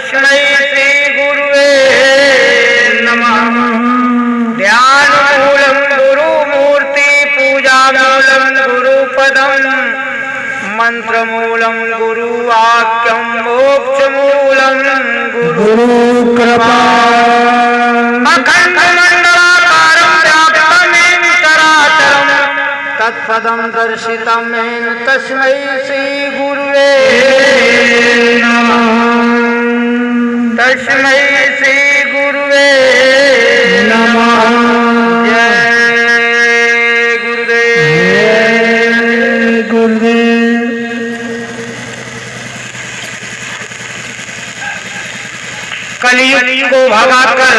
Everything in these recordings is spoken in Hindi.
तस्मै श्री गुरुवे नमः। ध्यान मूलम गुरु मूर्ति पूजा मूलम गुरुपदम मंत्र मूलम गुरु वाक्यम मोक्ष मूलम गुरु कृपा। अखंड मंडलाकारं व्याप्तं येन चराचरं तत्पदं दर्शितं येन तस्मै श्री गुरुवे नमः। तस्मै श्री गुरुवे नमः। जय गुरुदेव। जय गुरुदेव। कलयुग को भगाकर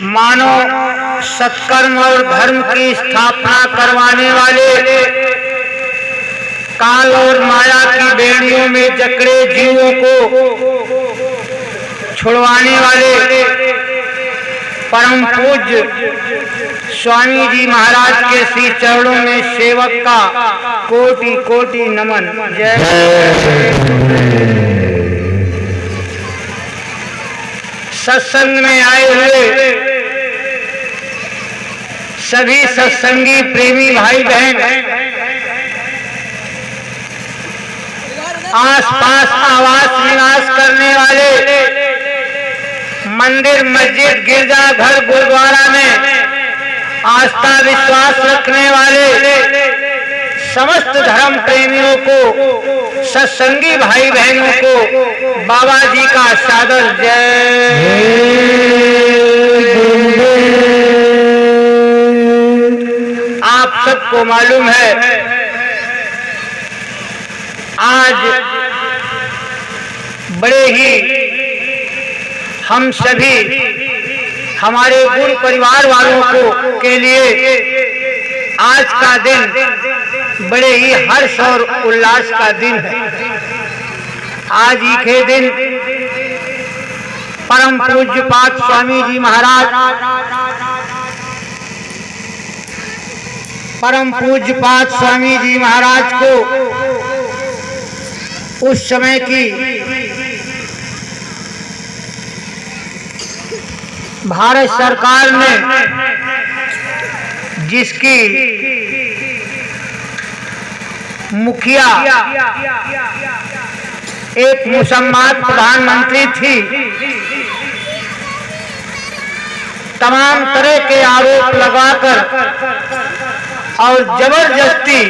मानव सत्कर्म और धर्म की स्थापना करवाने वाले, काल और माया की बेड़ियों में जकड़े जीवों को छुड़वाने वाले परम पूज्य स्वामी जी महाराज के श्री चरणों में सेवक का कोटि कोटि नमन। जय। सत्संग में आए हुए सभी सत्संगी प्रेमी भाई बहन, आसपास आवास निवास करने वाले, मंदिर मस्जिद गिरजा घर गुरुद्वारा में आस्था विश्वास रखने वाले समस्त धर्म प्रेमियों को, सत्संगी भाई बहनों को बाबा जी का सादर जय। आप सबको मालूम है आज बड़े ही हम सभी हमारे गुरु परिवार वालों को के लिए आज का दिन बड़े ही हर्ष और उल्लास का दिन है। आज ही के दिन परम पूज्य पाद स्वामी जी महाराज, परम पूज्य पाद स्वामी जी महाराज को उस समय की भारत सरकार ने जिसकी मुखिया एक मुसलमान प्रधानमंत्री थी, तमाम तरह के आरोप लगाकर और जबरदस्ती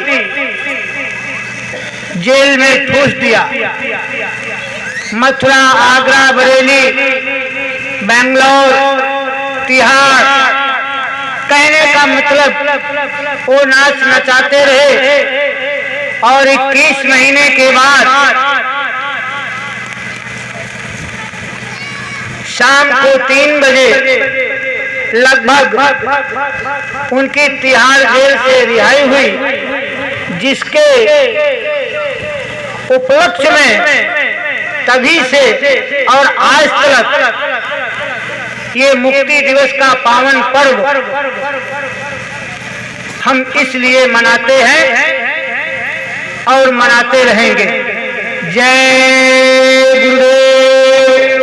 जेल में ठूस दिया। मथुरा, आगरा, बरेली, बेंगलोर, तिहाड़, कहने का मतलब वो नाच नचाते रहे और 21 महीने के बाद शाम को 3 बजे लगभग उनकी तिहाड़ जेल से रिहाई हुई, जिसके उपलक्ष्य में तभी से और आज तक ये मुक्ति दिवस का पावन पर्व हम इसलिए मनाते हैं और मनाते रहेंगे। जय गुरुदेव।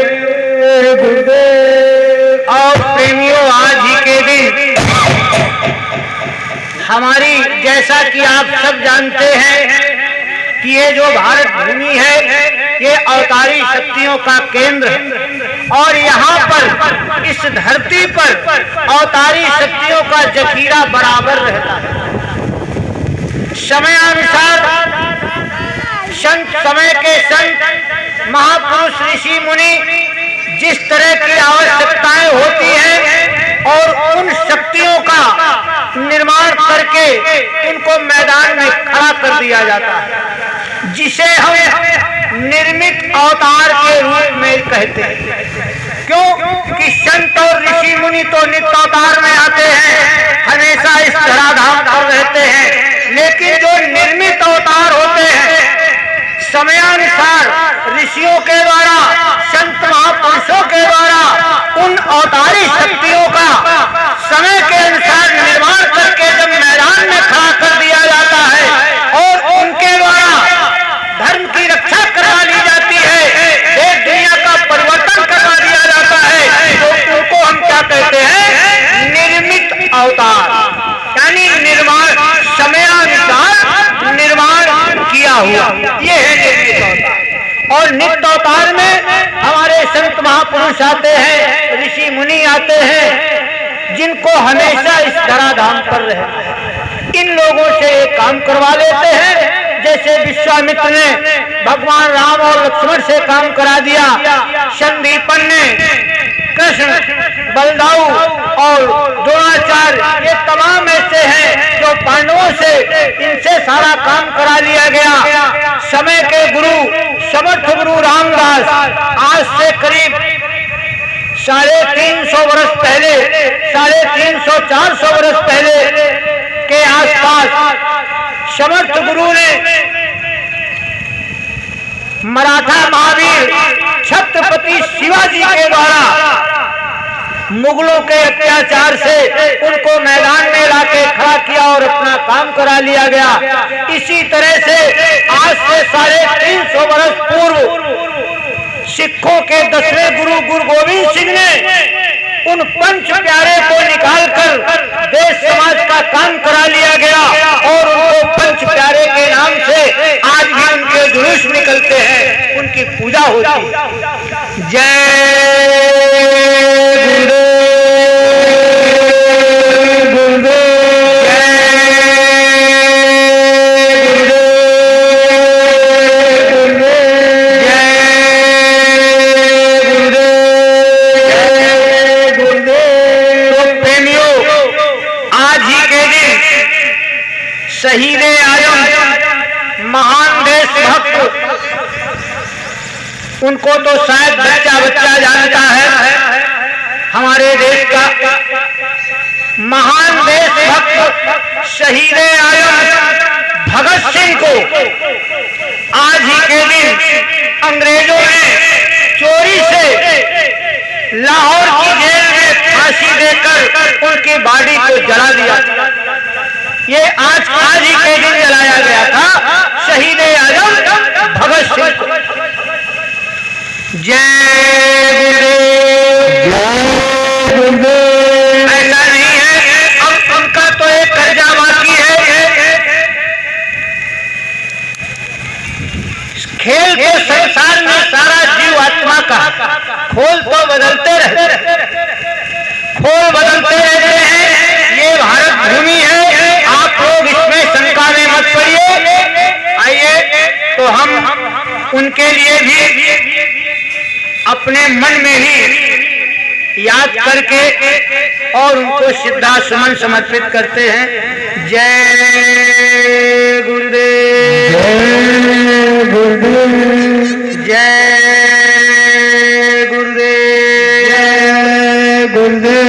गुरुदेव। और प्रेमियों, आज ही के दिन हमारी, जैसा कि आप सब जानते हैं कि ये जो भारत भूमि है ये अवतारी शक्तियों का केंद्र है और यहाँ पर इस धरती पर अवतारी शक्तियों का जखीरा बराबर रहता है। समयानुसार संत, समय के संत महापुरुष ऋषि मुनि जिस तरह की आवश्यकताएं होती हैं और उन शक्तियों का निर्माण करके उनको मैदान में खड़ा कर दिया जाता है, जिसे हम निर्मित अवतार के रूप में कहते हैं। क्यों कि संत और ऋषि मुनि तो नित्य अवतार में आते हैं, हमेशा इस धराधाम पर रहते हैं, लेकिन जो निर्मित अवतार होते हैं समयानुसार ऋषियों के द्वारा, संत महापुरुषों के द्वारा उन अवतारी शक्तियों का समय के अनुसार निर्माण करके जब मैदान में खड़ा कर दिया जाता है और उनके द्वारा धर्म की रक्षा हुआ, ये है निर्मित अवतार। और नित्य अवतार में हमारे संत महापुरुष आते हैं, ऋषि मुनि आते हैं, जिनको हमेशा इस धराधाम पर रहना है। इन लोगों से एक काम करवा लेते हैं, जैसे विश्वामित्र ने भगवान राम और लक्ष्मण से काम करा दिया, संदीपन ने कृष्ण, बलदाऊ और द्रोणाचार्य, ये तमाम ऐसे हैं जो पांडवों से, इनसे सारा काम करा लिया गया। समय के गुरु, समर्थ गुरु रामदास आज से करीब 350 वर्ष पहले, 350-400 वर्ष पहले के आसपास समर्थ गुरु ने मराठा महावीर छत्रपति शिवाजी के द्वारा मुगलों के अत्याचार से उनको मैदान में लाके खड़ा किया और अपना काम करा लिया गया। इसी तरह से आज से 350 वर्ष पूर्व सिखों के 10वें गुरु गुरु गोविंद सिंह ने उन पंच प्यारे को निकालकर देश समाज का काम करा लिया गया और उनको पंच प्यारे के नाम से आज भी उनके जुलूस निकलते हैं, उनकी पूजा होती है। जय शहीद आजम, महान देशभक्त, उनको तो शायद बच्चा बच्चा जानता है। हमारे देश का महान देशभक्त शहीद आजम भगत सिंह को आज ही के दिन अंग्रेजों ने चोरी से लाहौर की जेल में फांसी देकर उनकी बॉडी को जला दिया। ये आज ही के दिन जलाया गया था शहीद आजम भगत सिंह को। जय गुरुदेव। ऐसा नहीं है, अब उनका तो एक कर्जा बाकी है। खेल के संसार में सारा जीव आत्मा का खोल तो बदलते रहते हैं। ये भारत भूमि है, आप लोग इसमें शंका में मत पड़िए। आइए तो हम उनके लिए भी अपने मन में ही याद करके और उनको श्रद्धा सुमन समर्पित करते हैं। जय गुरुदेव, जय गुरुदेव, जय गुरुदेव, जय गुरुदेव।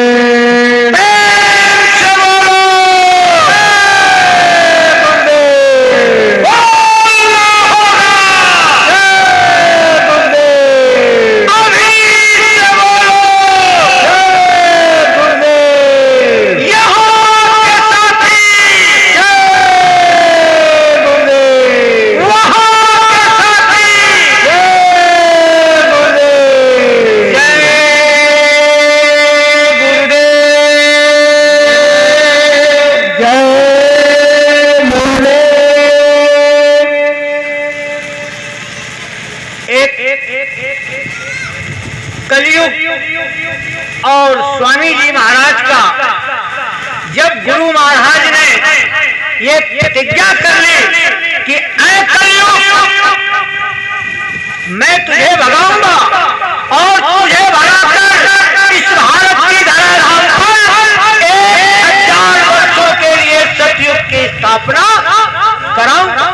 कलयुग और स्वामी जी महाराज का जब गुरु महाराज ने ये प्रतिज्ञा कर ली कि ऐ कलयुग मैं तुझे भगाऊंगा और तुझे भगाकर इस भारत की धराधाम पर 1000 वर्षों के लिए सतयुग की स्थापना कराऊंगा।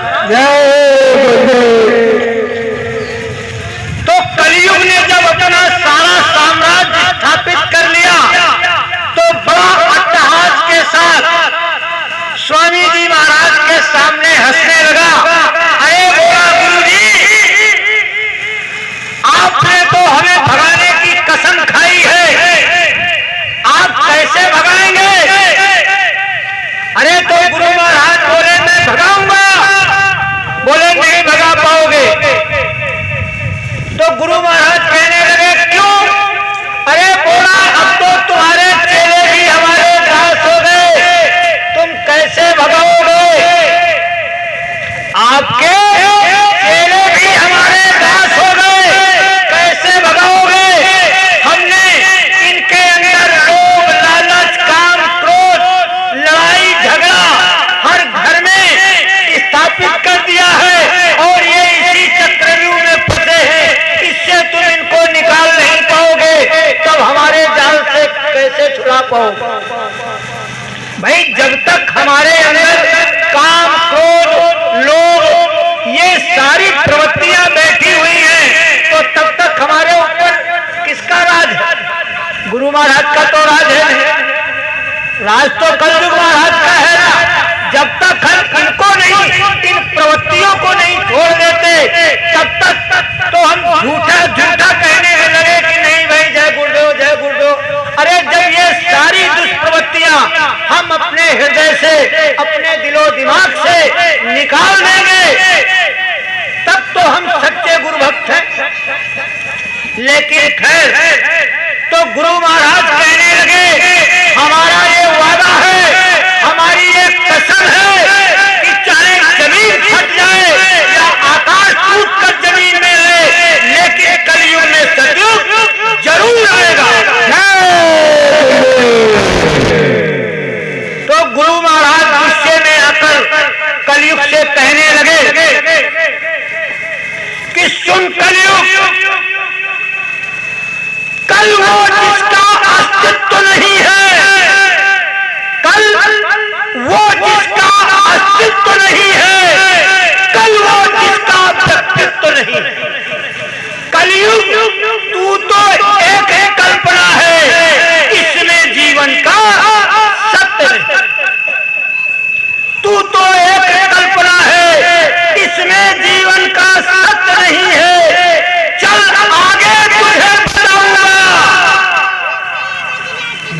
तो कलयुग ने जब अपना सारा साम्राज्य स्थापित कर लिया तो बड़ा अट्टहास के साथ स्वामी जी महाराज के सामने हंसने लगा। अरे बोला गुरुजी, आपने तो हमें भगाने की कसम खाई है, आप कैसे भगाएंगे? अरे तो गुरु महाराज बोले मैं भगाऊंगा। बोले नहीं भगा पाओगे। तो गुरु महाराज कहने लगे क्यों? अरे बोला अब तो तुम्हारे चेले भी हमारे दास हो गए, तुम कैसे भगाओगे?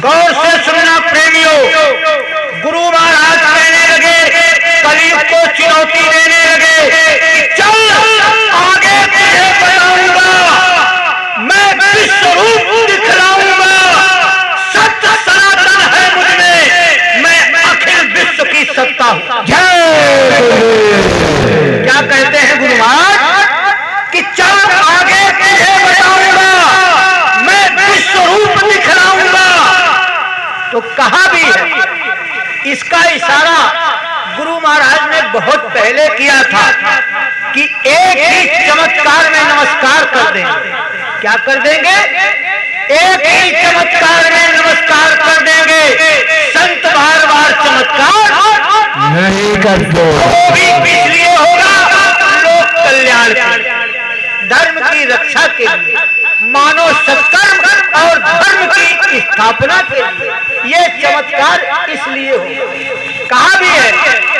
गौर से सुनना प्रेमियों, गुरु महाराज कहने लगे, कलयुग को चुनौती देने लगे कि चल आगे तुझे बताऊंगा, मैं विश्व रूप दिखलाऊंगा, सत्य सनातन है मुझ में, मैं अखिल विश्व की सत्ता हूं। क्या कहते हैं गुरु महाराज कि चल आगे तुझे बताऊंगा, मैं विश्व रूप दिखलाऊंगा। तो कहा भी है, इसका इशारा गुरु महाराज ने बहुत पहले किया था कि एक ही चमत्कार में नमस्कार कर देंगे। क्या कर देंगे? एक ही चमत्कार में नमस्कार कर देंगे। संत बार बार चमत्कार नहीं करते, वो भी इसलिए होगा लोक कल्याण के, धर्म की रक्षा के लिए, मानव सत्कर्म और धर्म की स्थापना के लिए ये चमत्कार इसलिए हो। कहा भी है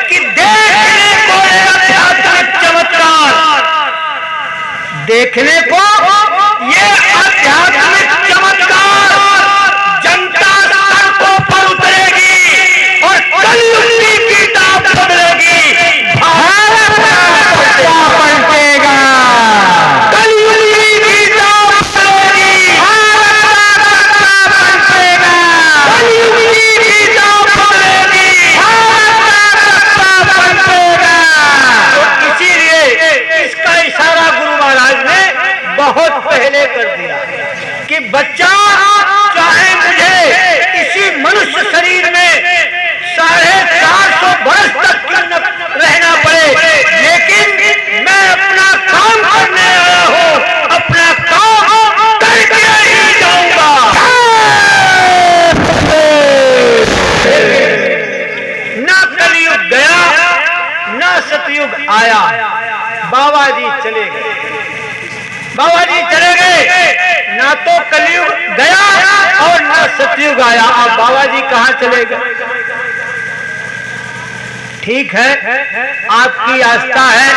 कि देखने को आध्यात्मिक चमत्कार, देखने को ये आध्यात्मिक चमत्कार, जनता सड़कों पर उतरेगी और कलयुग की किताब बदलेगी, भारत पलटेगा, कलयुग की किताब बदलेगी, भारत पलटेगा, कलयुग की किताब बदलेगी, भारत पलटेगा। तो इसीलिए इसका इशारा गुरु महाराज ने बहुत पहले कर दिया कि बच्चा, चाहे मुझे इसी मनुष्य शरीर में 450 वर्ष तक क्यों न रहना पड़े, लेकिन मैं अपना काम करने आया हूं, अपना काम करके ही जाऊंगा। ना कलयुग गया, ना सतयुग आया, बाबा जी चले गए। बाबा जी चले गए, ना तो कलयुग गया और ना सतयुग आया। अब बाबा जी कहां चले गए? ठीक है, आपकी आस्था है,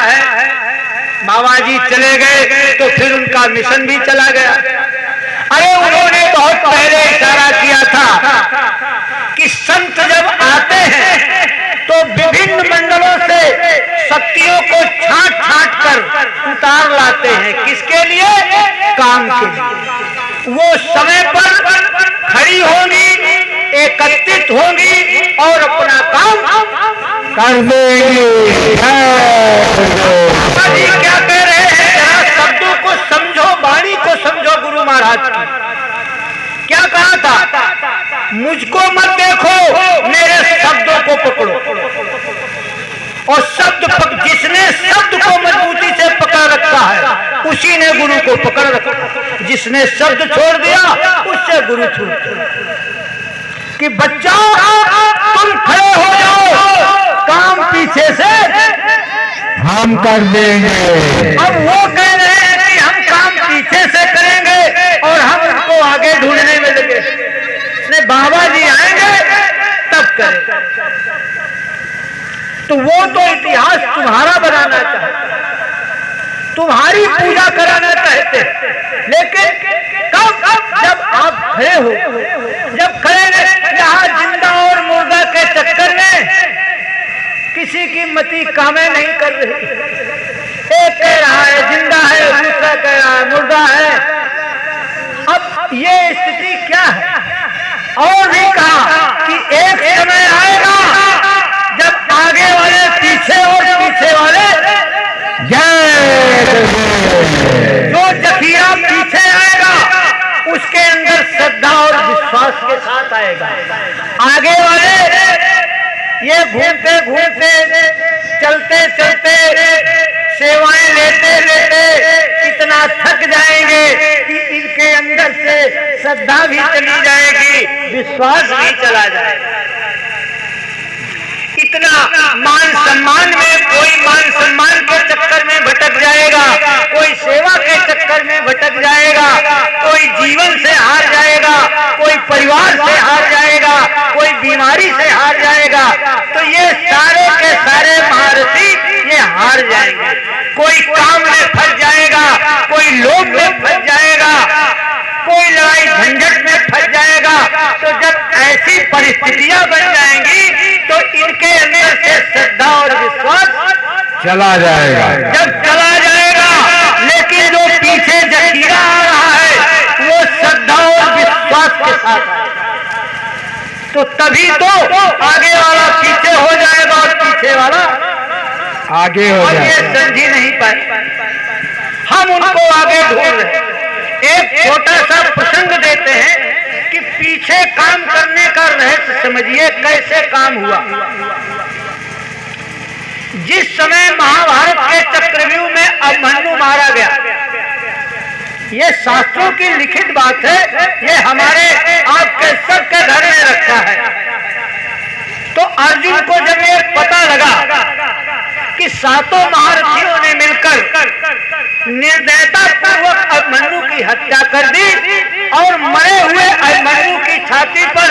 बाबा जी चले गए तो फिर उनका मिशन भी चला गया। अरे उन्होंने बहुत पहले इशारा किया था कि संत जब आते हैं तो विभिन्न मंडलों से शक्तियों को छांट छांट कर उतार लाते हैं। किसके लिए? काम के लिए। वो समय पर खड़ी होंगी, एकत्रित होंगी और अपना काम कर देंगी। क्या कह रहे हैं? जरा शब्दों को समझो, वाणी को समझो। गुरु महाराज की क्या कहा था? मुझको मत देखो, मेरे शब्दों को पकड़ो। और जिसने शब्द को मजबूती से पकड़ रखा है उसी ने गुरु को पकड़ रखा। जिसने शब्द छोड़ दिया उससे गुरु छूट गया। कि बच्चा तुम खड़े हो जाओ, काम पीछे से हम कर देंगे। अब वो कह रहे हैं कि हम काम पीछे से करेंगे और हम उनको आगे ढूंढने में लगे। नहीं, बाबा जी आएंगे तब करेंगे। तो वो तो इतिहास तुम्हारा बनाना चाहते, तुम्हारी पूजा कराना चाहते, लेकिन कब? जब आप खड़े हो, जब खड़े यहाँ जिंदा और मुर्दा के चक्कर में किसी की मति कामें नहीं कर रही। एक कह रहा है जिंदा है, दूसरा कह रहा है मुर्दा है। अब ये स्थिति क्या है? और भी कहा कि एक समय आएगा जब आगे वाले पीछे और पीछे वाले जो जखीरा पीछे आएगा उसके अंदर श्रद्धा और विश्वास के साथ आएगा। आगे वाले ये घूमते घूमते, चलते चलते, सेवाएं लेते लेते इतना थक जाएंगे कि इनके अंदर से श्रद्धा भी चली जाएगी, विश्वास भी चला जाएगा। इतना मान सम्मान में, कोई मान सम्मान के चक्कर में भटक जाएगा, कोई सेवा के चक्कर में भटक जाएगा, कोई जीवन से हार जाएगा, कोई परिवार से हार जाएगा, कोई बीमारी से हार जाएगा। तो ये सारे के सारे महारथी ये हार जाएंगे। कोई काम में फंस जाएगा, कोई लोभ में फंस जाएगा, कोई लड़ाई झंझट में फंस जाएगा। तो जब चला जाएगा, जब चला जाएगा, लेकिन जो पीछे जखीरा आ रहा है वो श्रद्धा और विश्वास के साथ आएगा। तो तभी तो आगे वाला पीछे हो जाएगा और पीछे वाला आगे हो जाएगा। ये समझी नहीं पाए, हम उनको आगे ढूंढ रहे हैं। एक छोटा सा प्रसंग देते हैं कि पीछे काम करने का रहस्य समझिए कैसे काम हुआ। जिस समय महाभारत के चक्रव्यूह में अभिमन्यु मारा गया, ये शास्त्रों की लिखित बात है, ये हमारे आपके सबके घर में रखा है। तो अर्जुन को जब ये पता लगा कि सातों महारथियों ने मिलकर निर्दयता पूर्वक अभिमन्यु की हत्या कर दी और मरे हुए अभिमन्यु की छाती पर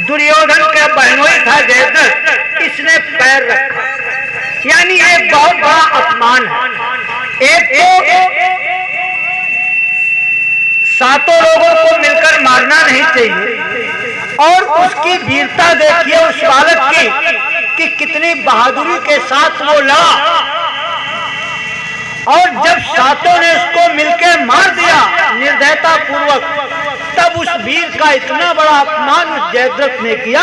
दुर्योधन का बहनोई था जयद्रथ, इसने पैर रखा। यानी एक बहुत बड़ा अपमान है। एक सातों लोगों को मिलकर मारना नहीं चाहिए, और उसकी वीरता देखिए उस बालक की कि कितनी बहादुरी के साथ वो लड़ा, और जब सातों ने उसको मिलकर मार दिया निर्दयता पूर्वक, तब उस वीर का इतना बड़ा अपमान उस जयद्रथ ने किया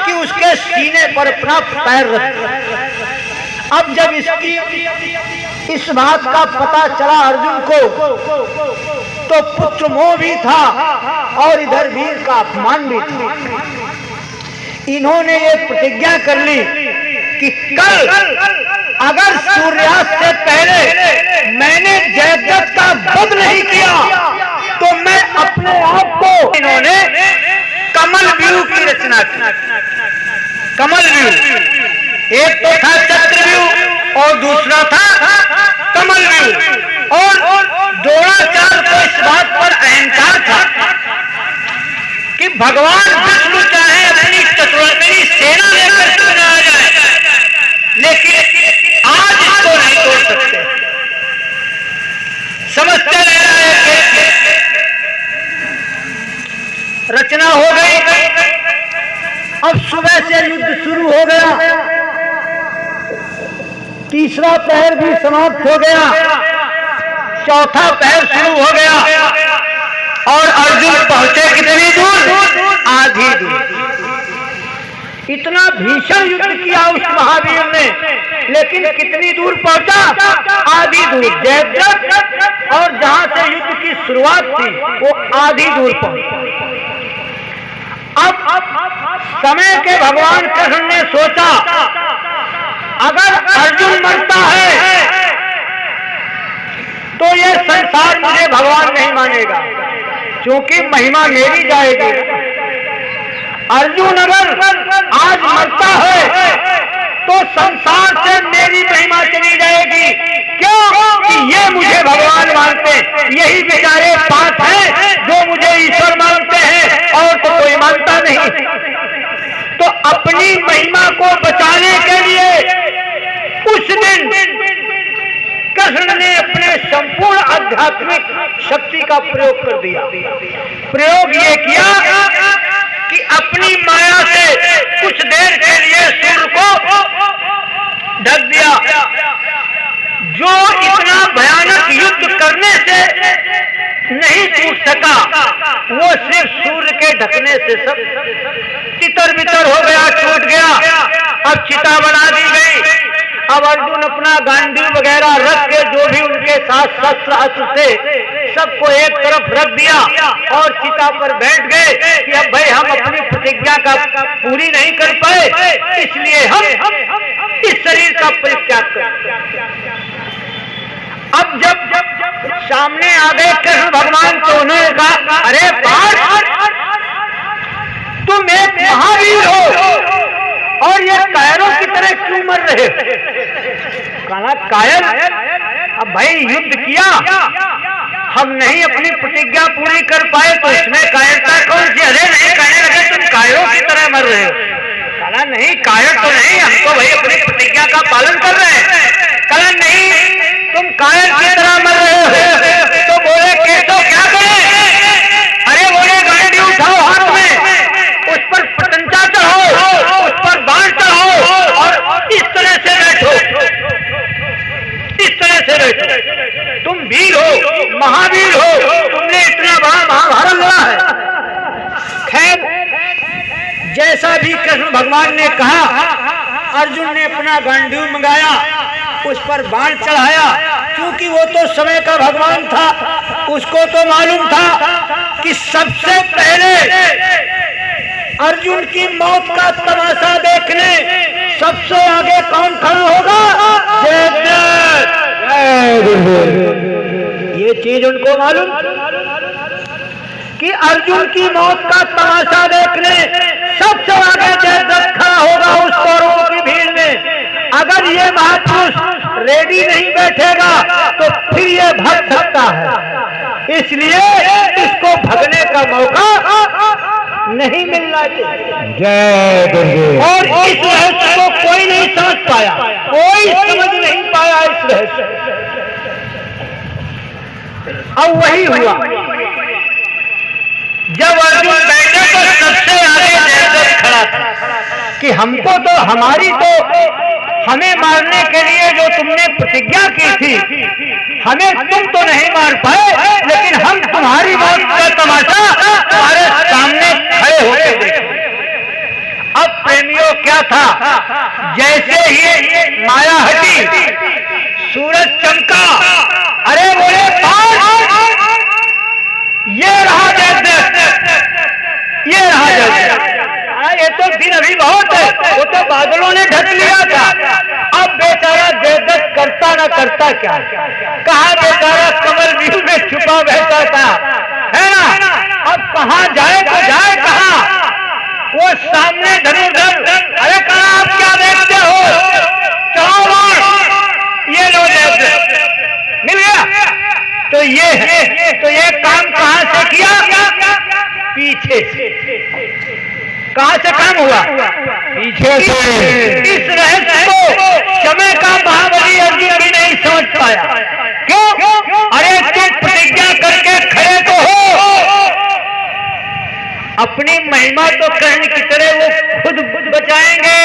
कि उसके सीने पर अपना पैर रख दिया। अब जब इस बात का पता चला अर्जुन को, तो पुत्र मोह भी था और इधर वीर का अपमान भी था। इन्होंने ये प्रतिज्ञा कर ली कि कल अगर सूर्यास्त से पहले मैंने जयद्रथ का वध नहीं किया तो मैं अपने आप को, इन्होंने कमल व्यूह की रचना की। कमल व्यूह एक तो था चक्रव्यूह और दूसरा था कमल व्यूह, और द्रोणाचार्य को इस बात पर अहंकार था कि भगवान विष्णु चाहे अपनी चतुर्वेदी सेना लेकर क्यों न आ जाए, लेकिन आज इसको नहीं तोड़ सकते। समझते रह रहे हैं। रचना हो गई, अब सुबह से युद्ध शुरू हो गया, तीसरा पहर भी समाप्त हो गया, चौथा पहर शुरू हो गया, और अर्जुन पहुंचे कितनी दूर? आधी दूर। इतना भीषण युद्ध किया उस महावीर ने, लेकिन कितनी दूर पहुंचा? आधी दूर। जयद्रथ और जहां से युद्ध की शुरुआत थी वो आधी दूर पहुंचा। अब समय के भगवान कृष्ण ने सोचा अगर अर्जुन मरता है तो ये संसार मुझे भगवान नहीं मानेगा, क्योंकि महिमा मेरी जाएगी। अर्जुन अगर आज मरता है तो संसार से मेरी महिमा चली जाएगी। क्यों? कि ये मुझे भगवान मानते, यही बेचारे पांच हैं जो मुझे ईश्वर मानते हैं, और तो कोई मानता नहीं। तो अपनी महिमा को बचाने के लिए उस दिन कृष्ण ने अपने संपूर्ण आध्यात्मिक शक्ति का प्रयोग कर दिया। प्रयोग ये किया कि अपनी माया से कुछ देर के लिए सूर्य को ढक दिया। जो इतना भयानक युद्ध करने से नहीं छूट सका, वो सिर्फ सूर्य के ढकने से सब तितर बितर हो गया, छूट गया। अब चिता बना दी गई। अब अर्जुन अपना गांडी वगैरह रख के जो भी उनके साथ शस्त्र अस्त्र थे सबको एक तरफ रख दिया और चिता पर बैठ गए कि अब भाई हम अपनी प्रतिज्ञा का पूरी नहीं कर पाए, इसलिए हम इस शरीर का परित्याग करें। अब जब सामने आ गए कृष्ण भगवान तो उन्होंने कहा, अरे पार्थ, तुम एक महावीर हो और ये कायरों की तरह क्यों मर रहे हो? कहा कायर, अब भाई युद्ध किया, हम नहीं अपनी प्रतिज्ञा पूरी कर पाए तो इसमें कायरता कौन सी? अरे नहीं, कहने लगे तुम कायरों की तरह मर रहे हो। कहा नहीं, कायर तो नहीं, हम तो भाई अपनी प्रतिज्ञा का पालन कर रहे हैं। कहा नहीं, तुम कायर की तरह मर रहे हो। तो बोले केशव क्या करें? अरे बोले गाड़ी उठाओ हाथ में, उस पर पतंचा चढ़ाओ, उस पर बाण चढ़ाओ और इस तरह से बैठो। महावीर हो, तुमने इतना बड़ा महाभारत लड़ा है। खैर, जैसा भी कृष्ण भगवान ने कहा, अर्जुन ने अपना गांडीव मंगाया, उस पर बाण चढ़ाया। क्योंकि वो तो समय का भगवान था, उसको तो मालूम था कि सबसे पहले अर्जुन की मौत का तमाशा देखने सबसे आगे कौन खड़ा होगा? जयद्रथ। ये चीज उनको मालूम कि अर्जुन की मौत का तमाशा देखने सबसे आगे जयद्रथ खड़ा होगा उस कौरवों की भीड़ में। अगर ये महापुरुष रेडी नहीं बैठेगा तो फिर ये भाग सकता है, इसलिए इसको भगने का मौका नहीं मिलना चाहिए। जय गुरुदेव। और इस रहस्य को कोई नहीं समझ पाया, कोई समझ नहीं पाया इस रहस्य। अब वही हुआ, जब अर्जुन बैठे तो सबसे आगे जयद्रथ खड़ा था कि हमको तो हमें मारने के लिए जो तुमने प्रतिज्ञा की थी, हमें तुम तो नहीं मार पाए, लेकिन हम तुम्हारी मौत का तमाशा तुम्हारे सामने खड़े होके देखें। अब प्रेमियों क्या था, जैसे ही माया हटी, सूरज चमका, अरे बोले ये रहा जयद्रथ, ये रहा जयद्रथ। ये तो दिन अभी बहुत है, वो तो बादलों ने ढक लिया था। अब बेचारा जयद्रथ करता ना करता क्या, कहा बेचारा कमल व्यू में छुपा बैठा था, है ना। अब कहाँ जाए तो जाए कहाँ, वो सामने धनुर्धर, अरे कहा आप क्या देखते हो, चलाओ बाण, ये लो जयद्रथ, मिल गया। तो ये काम कहाँ से किया? पीछे से। कहाँ से काम हुआ? पीछे से। इस रहस्य को समय का महाबली अर्जुन भी नहीं समझ पाया। क्यों? अरे तुम प्रतिज्ञा करके खड़े तो हो, अपनी महिमा तो कहने की तरह वो खुद बचाएंगे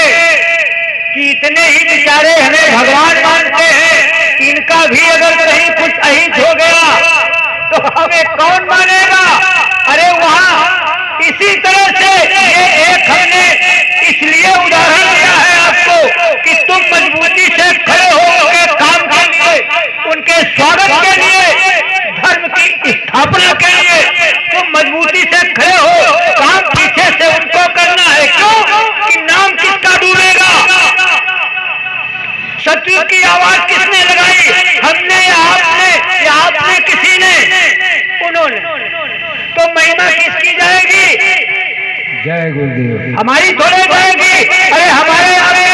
कि इतने ही बेचारे हमें भगवान मानते हैं, इनका भी अगर कहीं कुछ अहित हो गया तो हमें कौन मानेगा? अरे वहां इसी तरह से ये एक हमने इसलिए उदाहरण दिया है आपको कि तुम मजबूती से खड़े हो उनके काम के लिए, उनके स्वागत के लिए, धर्म की स्थापना के लिए तुम मजबूती से खड़े हो, काम पीछे से उनको करना है। क्यों? कि नाम किसका डूबेगा? शत्रु की आवाज किसने लगाई? हमने या आपने किसी ने? उन्होंने। तो महिमा किसकी जाएगी? जय गुरुदेव। हमारी थोड़े जाएगी। अरे हमारे आगे